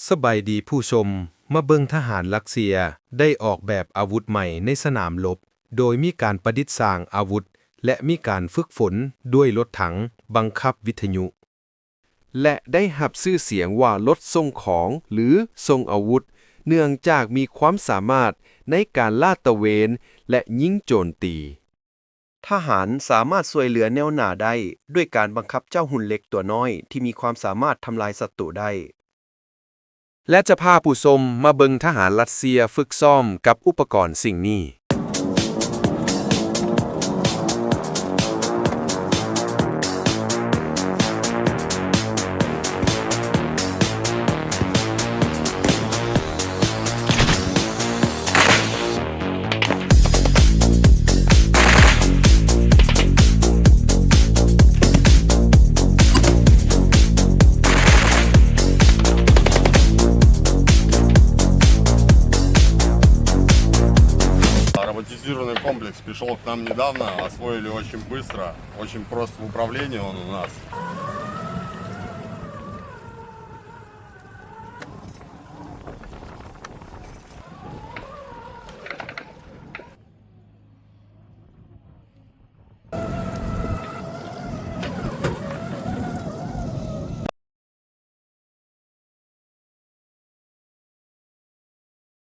สบายดีผู้ชมมาเบิ่งทหารรัสเซียได้ออกแบบอาวุธใหม่ในสนามรบโดยมีการประดิษฐ์สร้างอาวุธและมีการฝึกฝนด้วยรถถังบังคับวิทยุและได้รับชื่อเสียงว่ารถส่งของหรือส่งอาวุธเนื่องจากมีความสามารถในการลาดตระเวนและยิงโจมตีทหารสามารถช่วยเหลือแนวหน้าได้ด้วยการบังคับเจ้าหุ่นเล็กตัวน้อยที่มีความสามารถทำลายศัตรูได้และจะพาผู้ชมมาเบิ่งทหารรัสเซียฝึกซ้อมกับอุปกรณ์สิ่งนี้Роботизированный комплекс пришел к нам недавно, освоили очень быстро, очень прост в управлении он у нас.